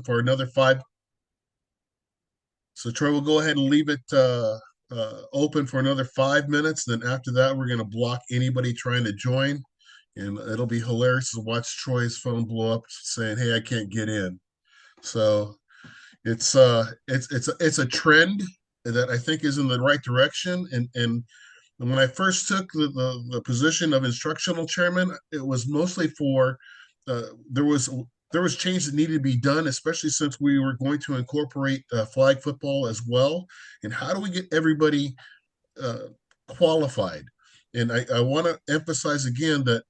for another five. So Troy will go ahead and leave it open for another 5 minutes. Then after that, we're going to block anybody trying to join, and it'll be hilarious to watch Troy's phone blow up saying, "Hey, I can't get in." So it's a trend that I think is in the right direction. And when I first took the position of instructional chairman, it was mostly for uh, there was there was change that needed to be done, especially since we were going to incorporate flag football as well. And how do we get everybody uh, qualified? And I want to emphasize again that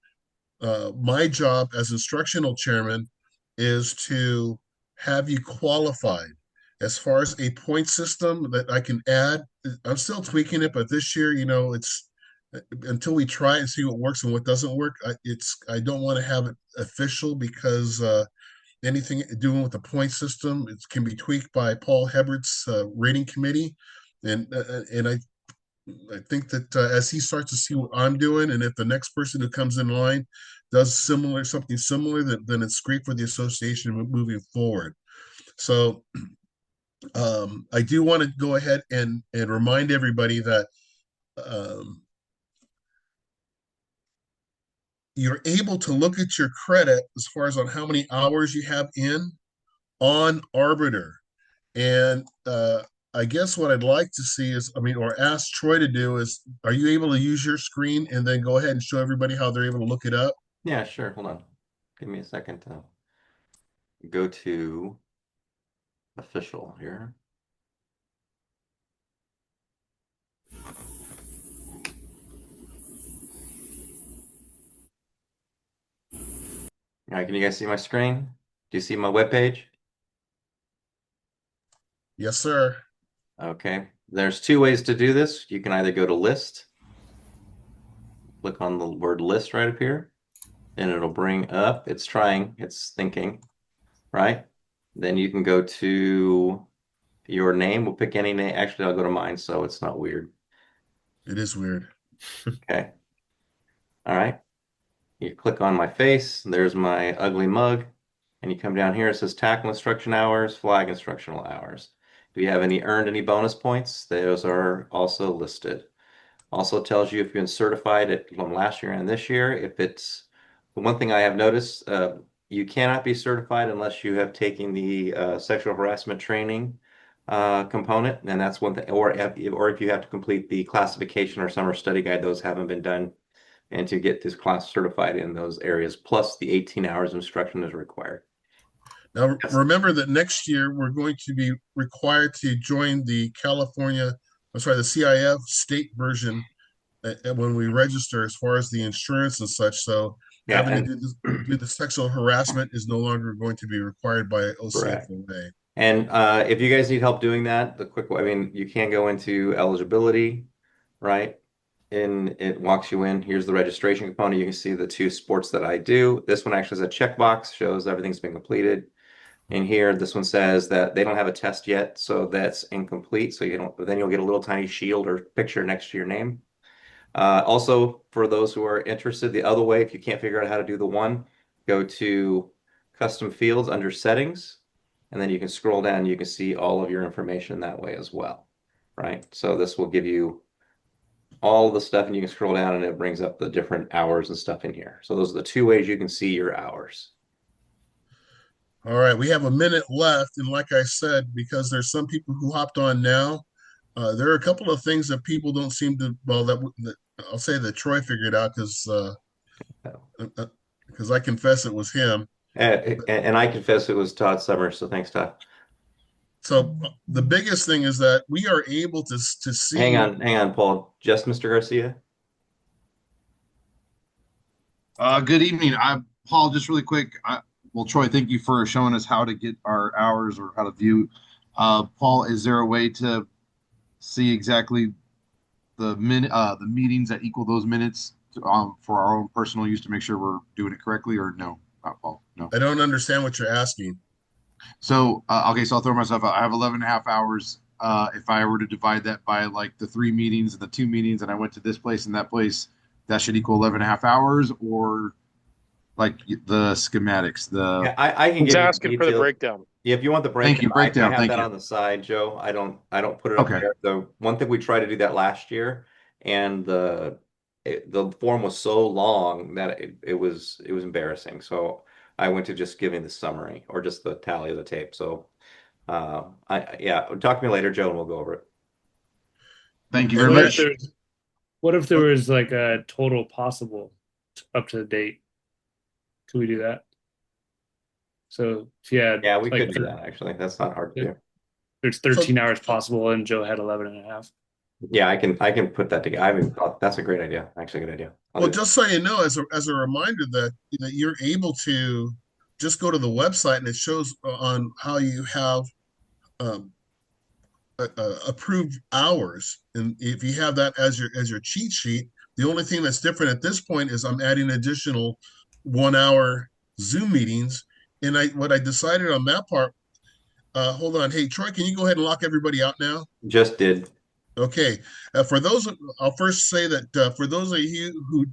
my job as instructional chairman is to have you qualified. As far as a point system that I can add, I'm still tweaking it, but this year, it's until we try and see what works and what doesn't work. I don't want to have it official because anything doing with the point system it can be tweaked by Paul Hebbert's rating committee, and I think that as he starts to see what I'm doing, and if the next person who comes in line does something similar, then it's great for the association moving forward. So I do want to go ahead and remind everybody that um, you're able to look at your credit as far as on how many hours you have in on Arbiter. And I guess what I'd like to see is, I mean, or ask Troy to do is, are you able to use your screen and then go ahead and show everybody how they're able to look it up? Yeah, sure. Hold on. Give me a second to go to official here. All right, can you guys see my screen? Do you see my web page? Yes, sir. Okay. There's two ways to do this. You can either go to list, click on the word list right up here, and it'll bring up, it's thinking, right? Then you can go to your name. We'll pick any name. Actually, I'll go to mine so it's not weird. It is weird. Okay. All right. You click on my face. There's my ugly mug. And you come down here, it says tackle instruction hours, flag instructional hours. If you have earned any bonus points, those are also listed. Also tells you if you've been certified from last year and this year. If it's the one thing I have noticed, you cannot be certified unless you have taken the sexual harassment training component, and that's one thing. Or if you have to complete the classification or summer study guide, those haven't been done, and to get this class certified in those areas, plus the 18 hours of instruction is required. Now, Yes. remember that next year we're going to be required to join the the CIF state version when we register as far as the insurance and such. So Yeah, having to and do the sexual harassment is no longer going to be required by correct. OCFOA. And if you guys need help doing that, the quick way, I mean, you can go into eligibility, right? And it walks you in. Here's the registration component. You can see the two sports that I do. This one actually has a checkbox, shows everything's been completed. And here, this one says that they don't have a test yet, so that's incomplete. So you don't, but then you'll get a little tiny shield or picture next to your name. Also, for those who are interested, the other way, if you can't figure out how to do the one, go to custom fields under settings, and then you can scroll down and you can see all of your information that way as well, right? So this will give you all the stuff, and you can scroll down and it brings up the different hours and stuff in here. So those are the two ways you can see your hours. All right, we have a minute left. And like I said, because there's some people who hopped on now, there are a couple of things that people don't seem to, well, that I'll say that Troy figured out because I confess it was him. And I confess it was Todd Summers, so thanks, Todd. So the biggest thing is that we are able to see. Hang on, Paul. Just Mr. Garcia? Good evening. Paul, just really quick. Well, Troy, thank you for showing us how to get our hours or how to view. Paul, is there a way to see exactly the meetings that equal those minutes for our own personal use to make sure we're doing it correctly, or no? Not Paul, no. I don't understand what you're asking. So, okay, so I'll throw myself out. I have 11 and a half hours. If I were to divide that by like the three meetings and the two meetings, and I went to this place and that place, that should equal 11 and a half hours, or like the schematics, the Yeah, I can He's give you asking for the detailed. breakdown. Yeah, if you want the Thank breakdown, you. I Breakdown. have Thank that you. on the side, Joe. I don't put it up Okay. there. The one thing we tried to do that last year, and the form was so long that it was embarrassing. So I went to just giving the summary or just the tally of the tape. So yeah, talk to me later, Joe, and we'll go over it. Thank you And very What if much. there's what if there was like a total possible up to date? Could we do that? So if you had Yeah, we like could do that actually. That's not hard to do. there's so 13 hours possible and Joe had 11 and a half. Yeah, I can put that together. I haven't thought that's a great idea. Actually, a good idea. I'll well, do that. just so you know, as a reminder that you're able to just go to the website and it shows on how you have um, approved hours, and if you have that as your cheat sheet, the only thing that's different at this point is I'm adding additional 1 hour Zoom meetings. And what I decided on that part. Hold on, hey Troy, can you go ahead and lock everybody out now? Just did. Okay. For those, I'll first say that for those of you who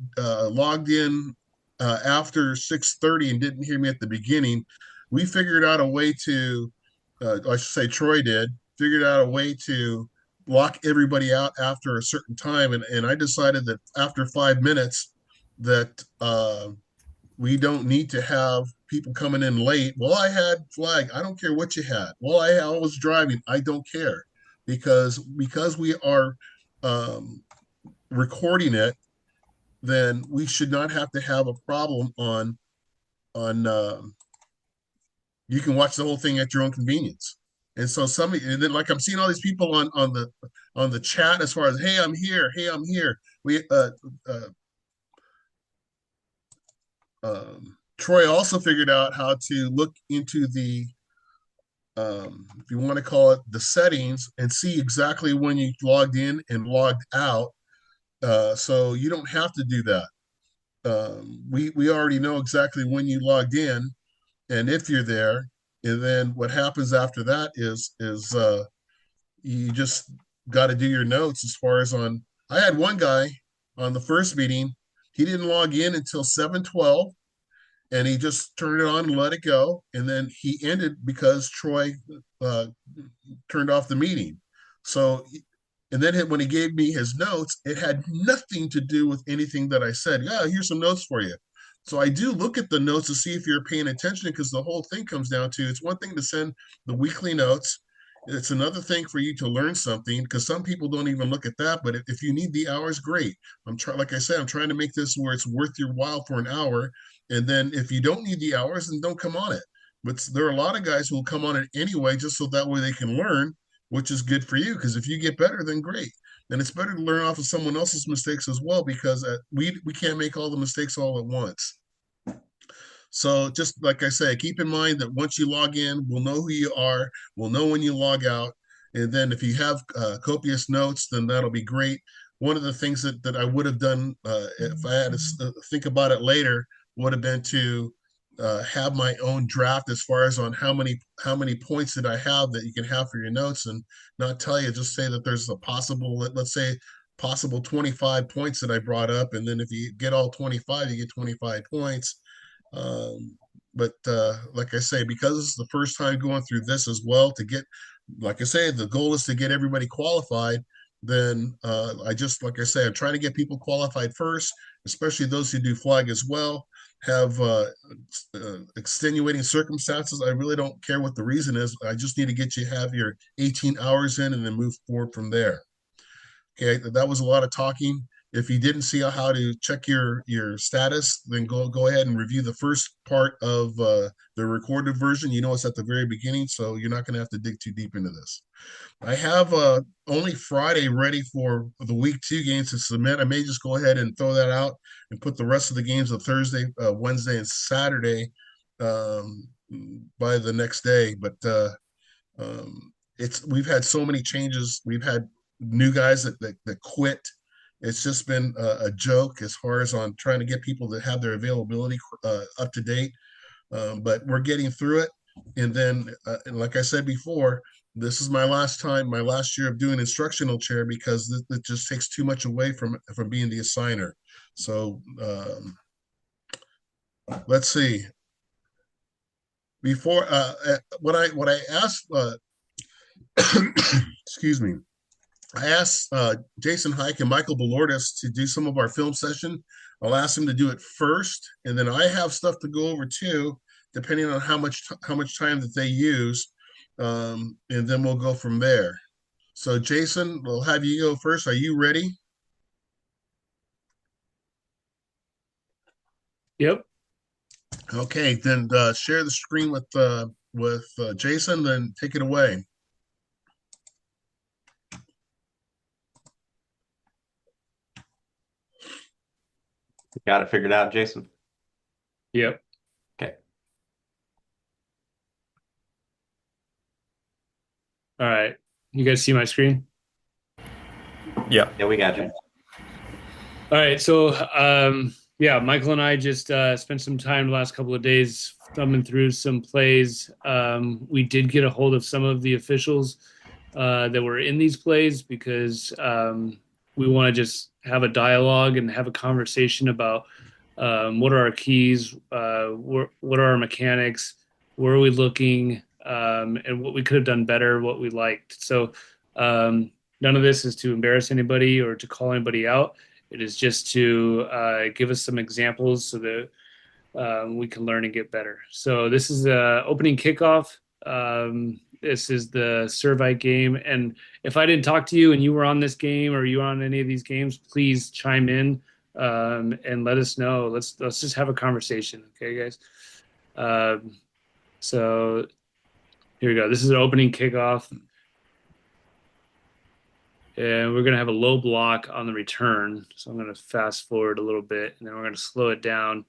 logged in after 6:30 and didn't hear me at the beginning, we figured out a way to, I should say Troy did, figured out a way to lock everybody out after a certain time. And I decided that after 5 minutes that we don't need to have people coming in late. Well, I had flag. I don't care what you had. Well, I was driving. I don't care because we are um, recording it. Then we should not have to have a problem on. You can watch the whole thing at your own convenience. And so and then like I'm seeing all these people on the chat as far as hey I'm here, hey I'm here. We uh, Troy also figured out how to look into the if you want to call it the settings and see exactly when you logged in and logged out. So you don't have to do that. We already know exactly when you logged in and if you're there. And then what happens after that is you just got to do your notes as far as on. I had one guy on the first meeting. He didn't log in until 7:12 and he just turned it on and let it go. And then he ended because Troy uh, turned off the meeting. So, and then when he gave me his notes, it had nothing to do with anything that I said. Yeah, here's some notes for you. So I do look at the notes to see if you're paying attention because the whole thing comes down to it's one thing to send the weekly notes. It's another thing for you to learn something because some people don't even look at that. But if you need the hours, great. I'm trying, like I said, I'm trying to make this where it's worth your while for an hour. And then if you don't need the hours, then don't come on it. But there are a lot of guys who will come on it anyway, just so that way they can learn, which is good for you. Because if you get better, then great. And it's better to learn off of someone else's mistakes as well, because we can't make all the mistakes all at once. So just like I say, keep in mind that once you log in, we'll know who you are. We'll know when you log out. And then if you have copious notes, then that'll be great. One of the things that I would have done if I had to think about it later would have been to have my own draft as far as on how many points did I have that you can have for your notes and not tell you, just say that there's a possible, let's say possible 25 points that I brought up. And then if you get all 25, you get 25 points. But like I say, because it's the first time going through this as well, to get, like I say, the goal is to get everybody qualified. Then I just, like I say, I'm trying to get people qualified first, especially those who do flag as well. Have extenuating circumstances. I really don't care what the reason is. I just need to get you have your 18 hours in and then move forward from there. Okay, that was a lot of talking. If you didn't see how to check your status, then go ahead and review the first part of the recorded version. You know it's at the very beginning, so you're not going to have to dig too deep into this. I have only Friday ready for the week 2 games to submit. I may just go ahead and throw that out and put the rest of the games of Thursday, Wednesday, and Saturday um, by the next day. But it's we've had so many changes. We've had new guys that quit. It's just been a joke as far as on trying to get people to have their availability up to date. But we're getting through it. And then, and like I said before, this is my last time, my last year of doing instructional chair because it just takes too much away from being the assigner. So let's see. before what I asked excuse me, I asked Jason Huyck and Michael Balourdas to do some of our film session. I'll ask them to do it first, and then I have stuff to go over too, depending on how much time that they use, and then we'll go from there. So, Jason, we'll have you go first. Are you ready? Yep. Okay, then share the screen with Jason. Then take it away. Got it figured out, Jason? Yep. Okay. All right. You guys see my screen? Yeah. Yeah, we got you. All right. So, yeah, Michael and I just spent some time the last couple of days thumbing through some plays. We did get a hold of some of the officials that were in these plays because we want to just have a dialogue and have a conversation about what are our keys, what are our mechanics, where are we looking, and what we could have done better, what we liked. So none of this is to embarrass anybody or to call anybody out. It is just to give us some examples so that we can learn and get better. So this is the opening kickoff. This is the Servite game. And if I didn't talk to you and you were on this game or you were on any of these games, please chime in and let us know. Let's just have a conversation. Okay, guys? So here we go. This is an opening kickoff. And we're going to have a low block on the return. So I'm going to fast forward a little bit, and then we're going to slow it down.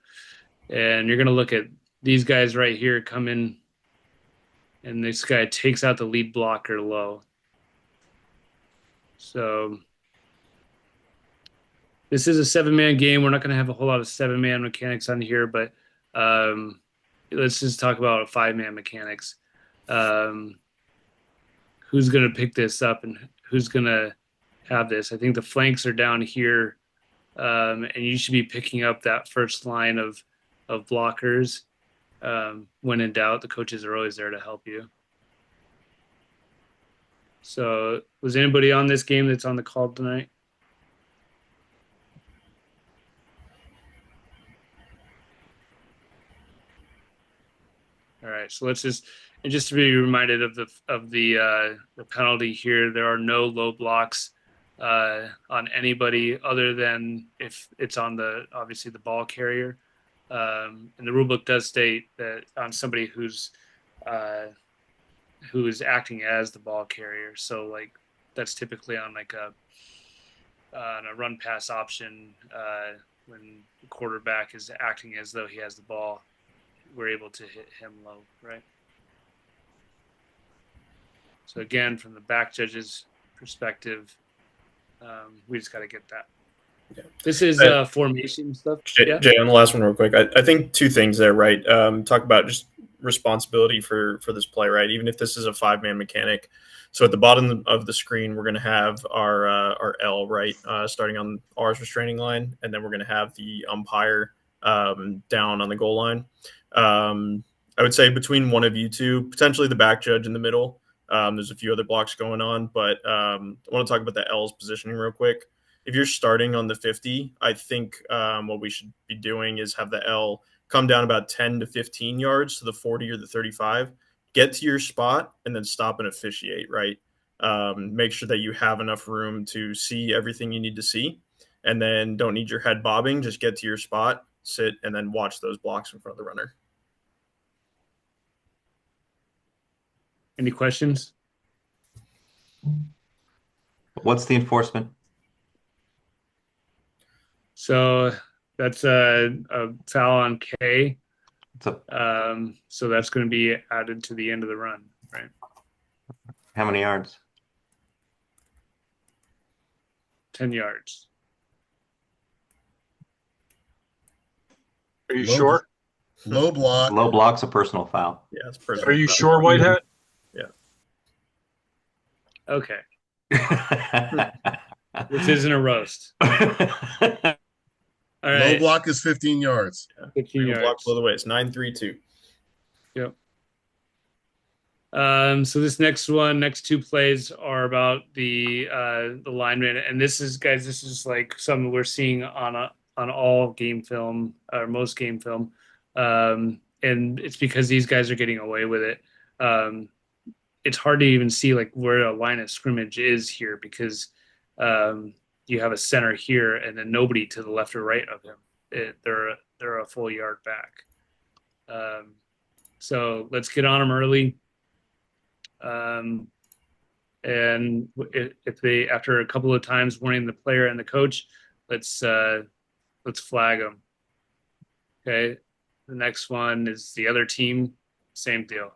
And you're going to look at these guys right here come in, and this guy takes out the lead blocker low. So this is a 7-man game. We're not going to have a whole lot of 7-man mechanics on here, but let's just talk about 5-man mechanics. Who's going to pick this up and who's going to have this? I think the flanks are down here, and you should be picking up that first line of blockers. When in doubt, the coaches are always there to help you. So was anybody on this game that's on the call tonight? All right, so let's just to be reminded of the penalty here. There are no low blocks on anybody other than if it's on obviously the ball carrier. And the rule book does state that on somebody who is acting as the ball carrier. So like that's typically on like on a run pass option when the quarterback is acting as though he has the ball. We're able to hit him low, right? So again, from the back judge's perspective, we just got to get that. Yeah. This is formation stuff. Jay, on the last one real quick. I think two things there, right? Talk about just responsibility for this play, right? Even if this is a 5-man mechanic. So at the bottom of the screen, we're going to have our L, right? Starting on R's restraining line, and then we're going to have the umpire down on the goal line. I would say between one of you two, potentially the back judge in the middle. There's a few other blocks going on, but I want to talk about the L's positioning real quick. If you're starting on the 50, I think what we should be doing is have the L come down about 10 to 15 yards to the 40 or the 35, get to your spot, and then stop and officiate, right? Make sure that you have enough room to see everything you need to see, and then don't need your head bobbing. Just get to your spot, sit, and then watch those blocks in front of the runner. Any questions? What's the enforcement? So that's a foul on K. So that's going to be added to the end of the run, right? How many yards? 10 yards. Are you sure? Low block. Low block's a personal foul. Yeah, it's personal. Are you sure, Whitehead? Yeah. Okay. This isn't a roast. All right. Low block is 15 yards. 15 yards. Block below the way. It's 9-3-2. Yep. So this next two plays are about the lineman, and this is, guys, this is like something we're seeing on all game film or most game film, and it's because these guys are getting away with it. It's hard to even see like where a line of scrimmage is here because you have a center here and then nobody to the left or right of him. They're a full yard back. So let's get on them early. And if they, after a couple of times warning the player and the coach, let's flag them. Okay. The next one is the other team. Same deal.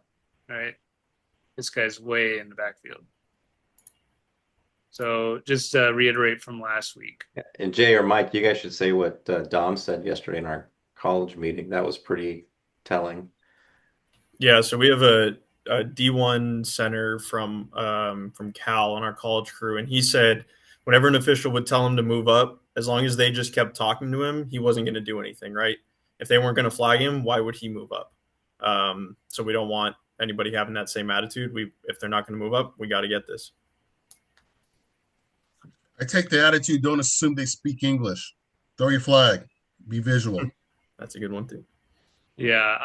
All right. This guy's way in the backfield. So just reiterate from last week. And Jay or Mike, you guys should say what Dom said yesterday in our college meeting. That was pretty telling. Yeah, so we have a D1 center from Cal on our college crew, and he said whenever an official would tell him to move up, as long as they just kept talking to him, he wasn't going to do anything, right? If they weren't going to flag him, why would he move up? So we don't want anybody having that same attitude. If they're not going to move up, we got to get this. I take the attitude, don't assume they speak English. Throw your flag. Be visual. That's a good one too. Yeah,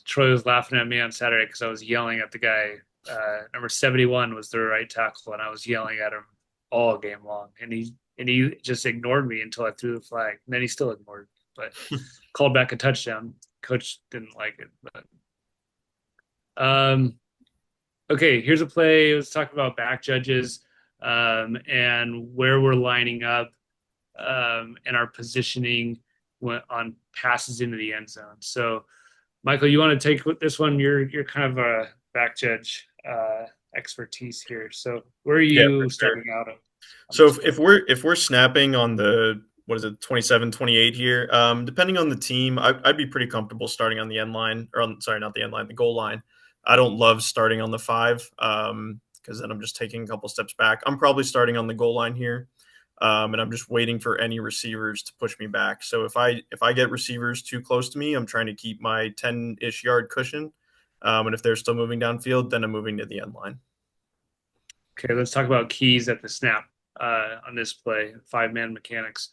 Troy was laughing at me on Saturday because I was yelling at the guy. Number 71 was the right tackle, and I was yelling at him all game long. And he just ignored me until I threw the flag. And then he still ignored me, but called back a touchdown. Coach didn't like it. But okay, here's a play. Let's talk about back judges and where we're lining up and our positioning on passes into the end zone. So, Michael, you want to take this one? You're kind of a back judge expertise here. So, where are you starting out of? So if we're snapping on the 27, 28 here, depending on the team, I'd be pretty comfortable starting on the end line, or not the end line, the goal line. I don't love starting on the 5 because then I'm just taking a couple steps back. I'm probably starting on the goal line here. And I'm just waiting for any receivers to push me back. So if I get receivers too close to me, I'm trying to keep my 10-ish yard cushion. And if they're still moving downfield, then I'm moving to the end line. Okay, let's talk about keys at the snap on this play, 5-man mechanics.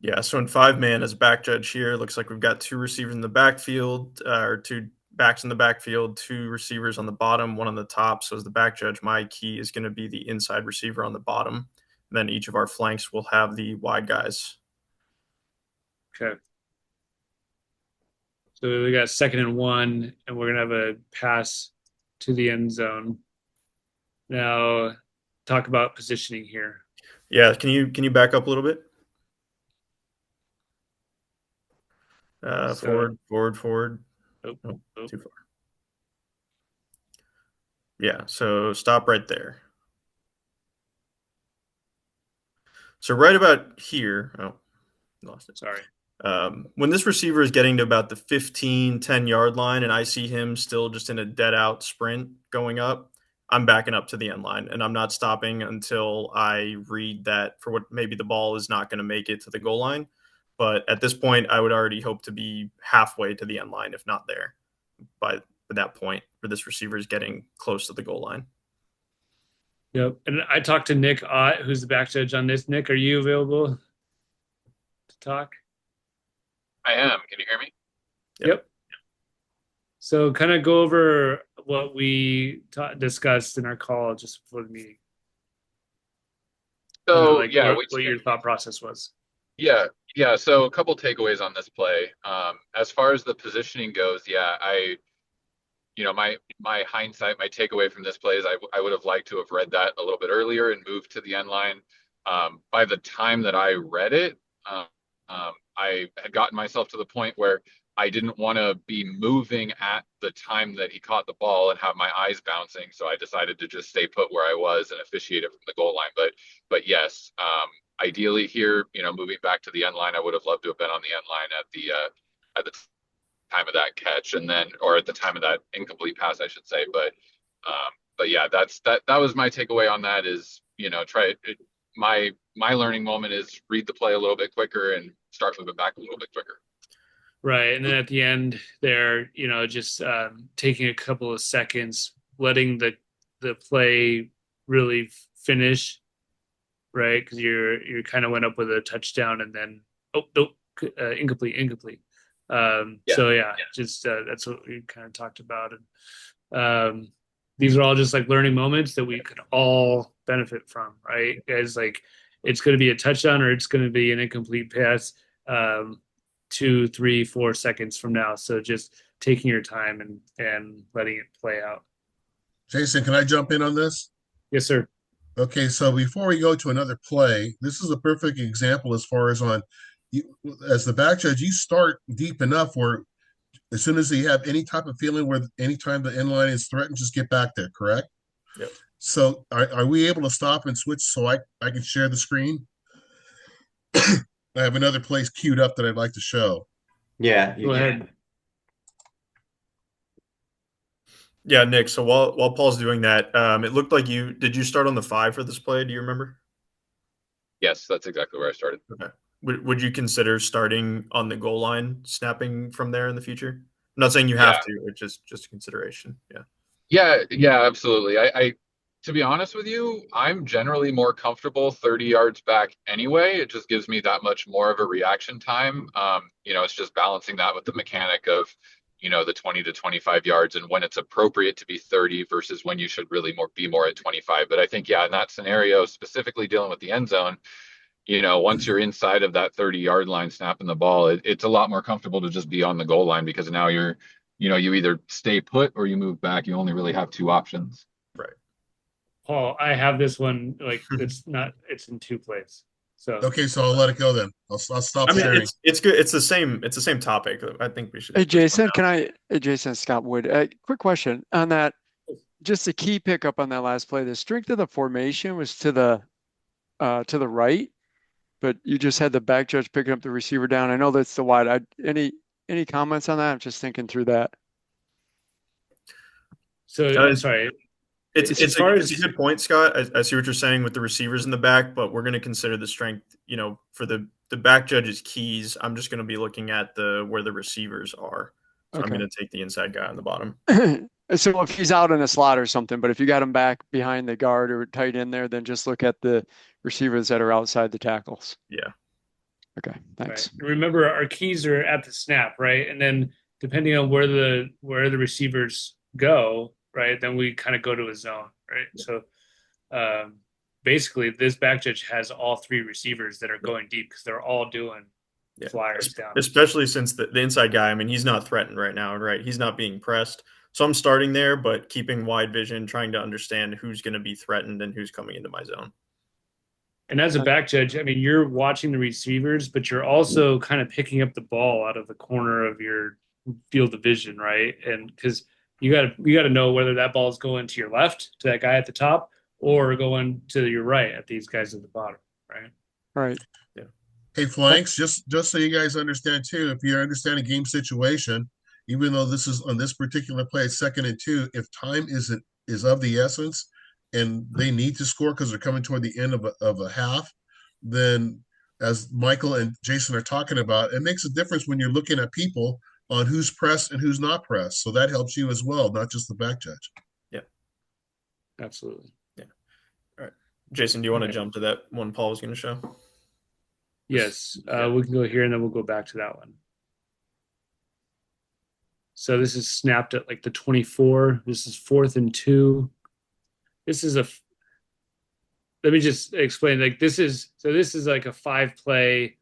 Yeah, so in 5-man as a back judge here, looks like we've got 2 receivers in the backfield, or 2 backs in the backfield, 2 receivers on the bottom, 1 on the top. So as the back judge, my key is going to be the inside receiver on the bottom. And then each of our flanks will have the wide guys. Okay. So we got 2nd and 1, and we're gonna have a pass to the end zone. Now, talk about positioning here. Yeah, can you back up a little bit? Forward. Oh. Too far. Yeah, so stop right there. So right about here, lost it. Sorry. When this receiver is getting to about the 15, 10-yard line and I see him still just in a dead out sprint going up, I'm backing up to the end line and I'm not stopping until I read that for what maybe the ball is not going to make it to the goal line. But at this point, I would already hope to be halfway to the end line, if not there, by that point where this receiver is getting close to the goal line. Yep. And I talked to Nick Ott, who's the back judge on this. Nick, are you available to talk? I am. Can you hear me? Yep. So kind of go over what we discussed in our call just before the meeting. So, what your thought process was. Yeah. So a couple takeaways on this play. As far as the positioning goes, my hindsight, my takeaway from this play is I would have liked to have read that a little bit earlier and moved to the end line. By the time that I read it, I had gotten myself to the point where I didn't want to be moving at the time that he caught the ball and have my eyes bouncing. So I decided to just stay put where I was and officiate it from the goal line. But yes, ideally here, moving back to the end line, I would have loved to have been on the end line at the time of that catch, or at the time of that incomplete pass, I should say. But yeah, that was my takeaway on that is, my learning moment is read the play a little bit quicker and start moving back a little bit quicker. Right. And then at the end there, just taking a couple of seconds, letting the play really finish, right? Because you're kind of went up with a touchdown and then oh nope, incomplete. So yeah, just that's what we kind of talked about. And these are all just like learning moments that we could all benefit from, right? Guys, like it's going to be a touchdown or it's going to be an incomplete pass. 2, 3, 4 seconds from now. So just taking your time and letting it play out. Jason, can I jump in on this? Yes, sir. Okay, so before we go to another play, this is a perfect example as far as on you, as the back judge, you start deep enough where as soon as you have any type of feeling where anytime the end line is threatened, just get back there, correct? Yep. So are we able to stop and switch so I can share the screen? I have another place queued up that I'd like to show. Yeah, you Go can. ahead. Yeah, Nick. So while Paul's doing that, it looked like did you start on the 5 for this play? Do you remember? Yes, that's exactly where I started. Okay. Would you consider starting on the goal line, snapping from there in the future? I'm not saying you have to, it's just a consideration. Yeah. Yeah, absolutely. I to be honest with you, I'm generally more comfortable 30 yards back anyway. It just gives me that much more of a reaction time. It's just balancing that with the mechanic of, the 20 to 25 yards and when it's appropriate to be 30 versus when you should really be more at 25. But I think, yeah, in that scenario, specifically dealing with the end zone, once you're inside of that 30-yard line snapping the ball, it's a lot more comfortable to just be on the goal line because now you either stay put or you move back. You only really have two options. Right. Paul, I have this one like it's in 2 plays. So Okay, so I'll let it go then. I'll stop I mean, sharing. it's good. It's the same topic. I think we should. Hey, Jason, hey, Jason, Scott Wood, quick question on that. Just a key pickup on that last play. The strength of the formation was to the right, but you just had the back judge picking up the receiver down. I know that's the wide. Any comments on that? I'm just thinking through that. So I'm sorry. It's a good point, Scott. I see what you're saying with the receivers in the back, but we're going to consider the strength. For the back judge's keys, I'm just going to be looking at where the receivers are. So I'm going to take the inside guy on the bottom. So if he's out in a slot or something, but if you got him back behind the guard or tight in there, then just look at the receivers that are outside the tackles. Yeah. Okay. Thanks. Right. Remember, our keys are at the snap, right? And then depending on where the receivers go, right, then we kind of go to a zone, right? So basically, this back judge has all 3 receivers that are going deep because they're all doing flyers down. Especially since the inside guy, I mean, he's not threatened right now, right? He's not being pressed. So I'm starting there, but keeping wide vision, trying to understand who's going to be threatened and who's coming into my zone. And as a back judge, I mean, you're watching the receivers, but you're also kind of picking up the ball out of the corner of your field of vision, right? And because you got to know whether that ball is going to your left to that guy at the top or going to your right at these guys at the bottom, right? Right. Yeah. Hey, flanks, just so you guys understand too, if you understand a game situation, even though this is on this particular play, 2nd and 2, if time is of the essence and they need to score because they're coming toward the end of a half, then as Michael and Jason are talking about, it makes a difference when you're looking at people on who's pressed and who's not pressed. So that helps you as well, not just the back judge. Yeah. Absolutely. Yeah. All right. Jason, do you want to jump to that one Paul was going to show? Yes. We can go here and then we'll go back to that one. So this is snapped at like the 24. This is 4th and 2. This is let me just explain. Like this is like a 5-play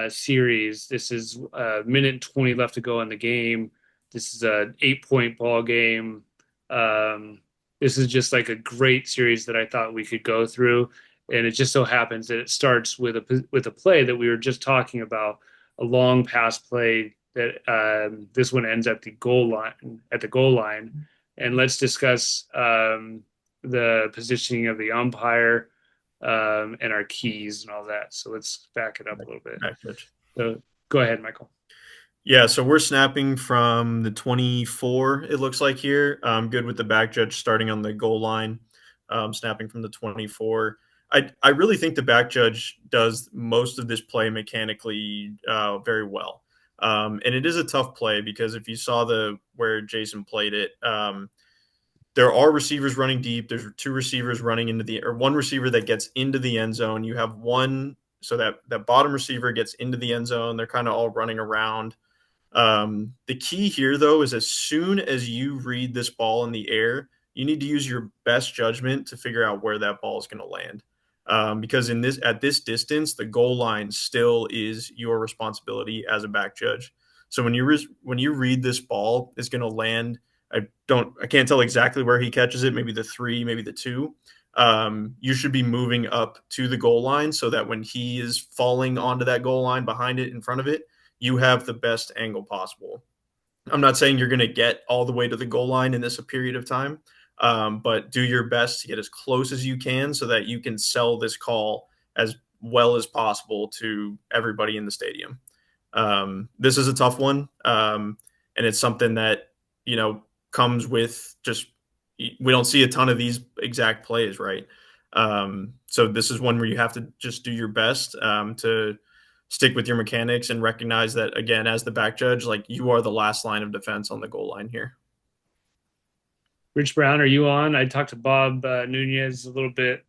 series. This is a minute and 20 left to go in the game. This is a 8-point ball game. This is just like a great series that I thought we could go through. And it just so happens that it starts with a play that we were just talking about, a long pass play that this one ends at the goal line. And let's discuss the positioning of the umpire and our keys and all that. So let's back it up a little bit. So go ahead, Michael. Yeah, so we're snapping from the 24, it looks like here. I'm good with the back judge starting on the goal line, snapping from the 24. I really think the back judge does most of this play mechanically very well. And it is a tough play because if you saw where Jason played it, there are receivers running deep. There's two receivers running or one receiver that gets into the end zone. You have one, so that bottom receiver gets into the end zone. They're kind of all running around. The key here, though, is as soon as you read this ball in the air, you need to use your best judgment to figure out where that ball is going to land. Because at this distance, the goal line still is your responsibility as a back judge. So when you read this ball is going to land, I can't tell exactly where he catches it. Maybe the 3, maybe the 2. You should be moving up to the goal line so that when he is falling onto that goal line behind it, in front of it, you have the best angle possible. I'm not saying you're going to get all the way to the goal line in this period of time, but do your best to get as close as you can so that you can sell this call as well as possible to everybody in the stadium. This is a tough one, and it's something that, comes with just we don't see a ton of these exact plays, right? So this is one where you have to just do your best to stick with your mechanics and recognize that, again, as the back judge, like, you are the last line of defense on the goal line here. Rich Brown, are you on? I talked to Bob Nunez a little bit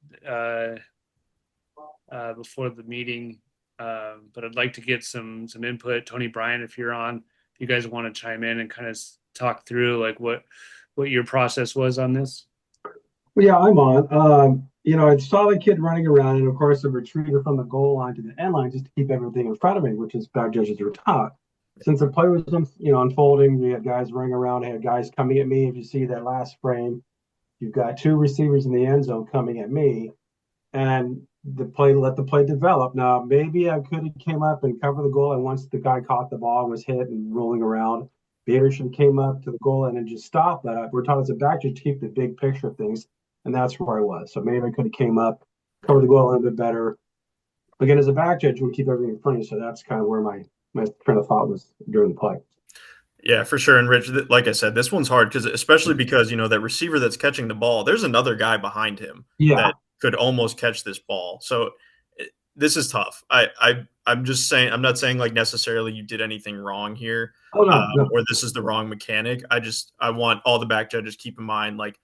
before the meeting, but I'd like to get some input. Tony Bryan, if you're on, if you guys want to chime in and kind of talk through like what your process was on this. Well, yeah, I'm on. I saw the kid running around, and of course, a retriever from the goal line to the end line just to keep everything in front of me, which is back judges are taught. Since the play was, unfolding, we had guys running around, I had guys coming at me. If you see that last frame, you've got 2 receivers in the end zone coming at me, and let the play develop. Now, maybe I could have came up and covered the goal, and once the guy caught the ball and was hit and rolling around, Bader should have came up to the goal line and just stopped that. We're taught as a back judge to keep the big picture of things. And that's where I was. So maybe I could have came up, covered the goal a little bit better. Again, as a back judge, we keep everything in front of you. So that's kind of where my train of thought was during the play. Yeah, for sure. And Rich, like I said, this one's hard especially because, that receiver that's catching the ball, there's another guy behind him that could almost catch this ball. So this is tough. I'm just saying, I'm not saying like necessarily you did anything wrong here or this is the wrong mechanic. I want all the back judges keep in mind, like,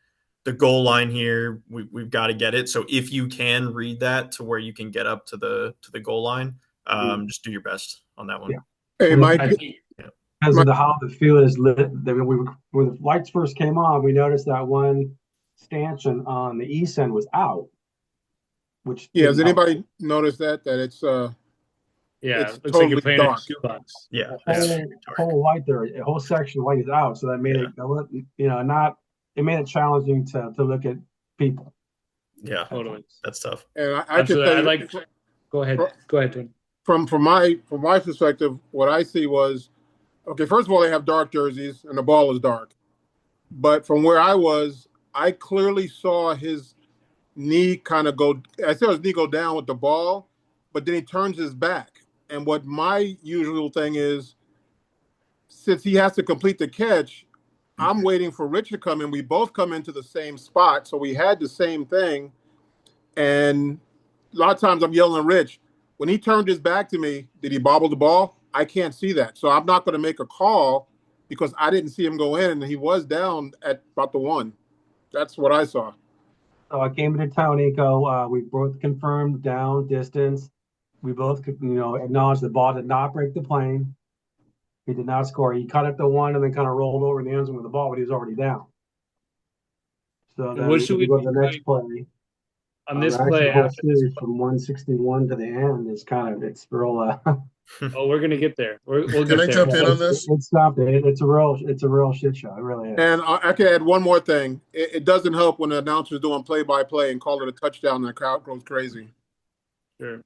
the goal line here, we've got to get it. So if you can read that to where you can get up to the goal line, just do your best on that one. Yeah. Hey, Mike. Because of how the field is lit, when the lights first came on, we noticed that one stanchion on the east end was out. Which has anybody noticed that it's it's looks totally like you're playing dark. a shoebox. Yeah, whole light there, a whole section of light is out, so that made it It made it challenging to look at people. Yeah, totally. That's tough. And I can tell you, go ahead, Tony. From my perspective, what I see was, okay, first of all, they have dark jerseys and the ball is dark. But from where I was, I clearly saw his knee kind of go. I saw his knee go down with the ball, but then he turns his back. And what my usual thing is, since he has to complete the catch, I'm waiting for Rich to come in. We both come into the same spot, so we had the same thing. And a lot of times I'm yelling at Rich. When he turned his back to me, did he bobble the ball? I can't see that. So I'm not going to make a call because I didn't see him go in, and he was down at about the 1. That's what I saw. So I came into town, Nico. We both confirmed down, distance. We both, acknowledged the ball did not break the plane. He did not score. He cut at the 1 and then kind of rolled over in the end zone with the ball, but he was already down. So then what should we go to do the next play? On this play, after this from 161 to the end is it's real. Oh, we're gonna get there. We'll Can get I there. jump in on this? It's not. It's a real shit show. It really is. And I can add one more thing. It doesn't help when the announcer's doing play-by-play and call it a touchdown and the crowd goes crazy. Sure.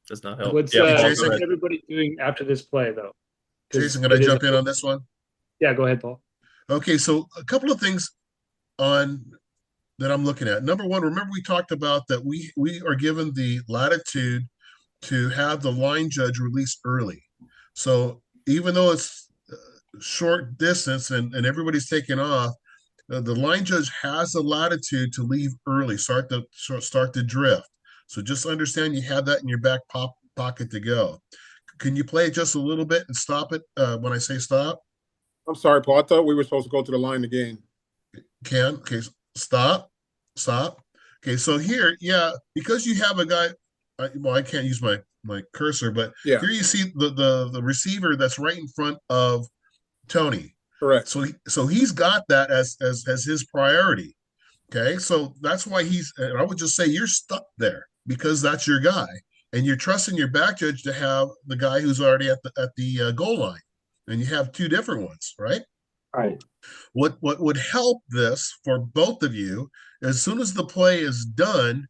Does not help. What's everybody doing after this play, though? Jason, can I jump in on this one? Yeah, go ahead, Paul. Okay, so a couple of things that I'm looking at. Number one, remember we talked about that we are given the latitude to have the line judge release early. So even though it's short distance and everybody's taking off, the line judge has the latitude to leave early, start the drift. So just understand you have that in your back pocket to go. can you play just a little bit and stop it when I say stop? I'm sorry, Paul. I thought we were supposed to go to the line again. Can okay, stop, stop. Okay, so here, yeah, because you have a guy. Well, I can't use my cursor, but Yeah, here you see the receiver that's right in front of Tony. correct. So he's got that as his priority. Okay, so that's why and I would just say you're stuck there because that's your guy, and you're trusting your back judge to have the guy who's already at the goal line, and you have two different ones, right? Right. What would help this for both of you, as soon as the play is done,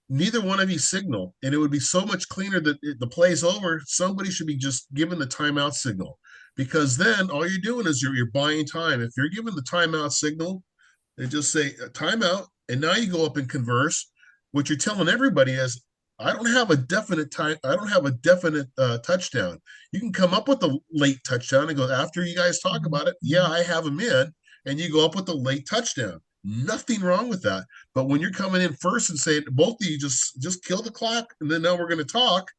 neither one of you signal, and it would be so much cleaner that the play's over. Somebody should be just given the timeout signal, because then all you're doing is you're buying time. If you're given the timeout signal, they just say timeout, and now you go up and converse. What you're telling everybody is, I don't have a definite time. I don't have a definite touchdown. You can come up with a late touchdown and go after you guys talk about it. Yeah, I have him in, and you go up with a late touchdown. Nothing wrong with that. But when you're coming in first and saying both of you just kill the clock, and then now we're going to talk,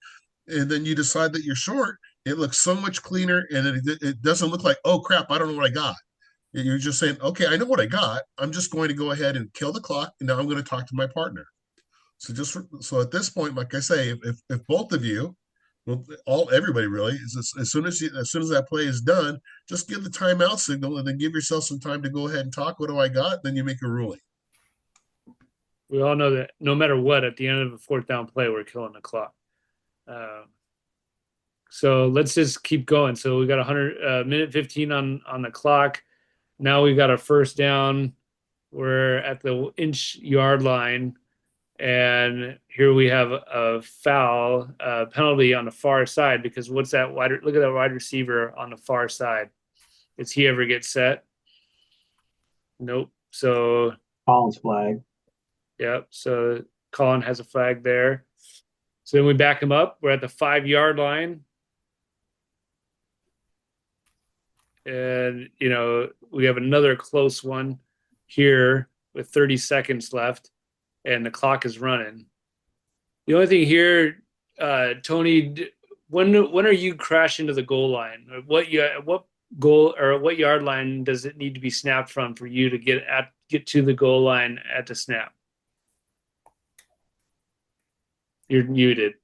and then you decide that you're short, it looks so much cleaner, and it doesn't look like, oh crap, I don't know what I got. You're just saying, okay, I know what I got. I'm just going to go ahead and kill the clock, and now I'm going to talk to my partner. So at this point, like I say, if both of you, well, everybody really is as soon as that play is done, just give the timeout signal and then give yourself some time to go ahead and talk. What do I got? Then you make a ruling. We all know that no matter what, at the end of a fourth down play, we're killing the clock. So let's just keep going. So we got 100 minute 15 on the clock. Now we've got a first down. We're at the inch-yard line. And here we have a foul penalty on the far side, because what's that look at that wide receiver on the far side. Does he ever get set? Nope. So Collins flag. Yep. So Colin has a flag there. So then we back him up. We're at the 5-yard line. And, we have another close one here with 30 seconds left, and the clock is running. The only thing here, Tony, when are you crashing to the goal line? What goal or what yard line does it need to be snapped from for you to get to the goal line at the snap? You're muted.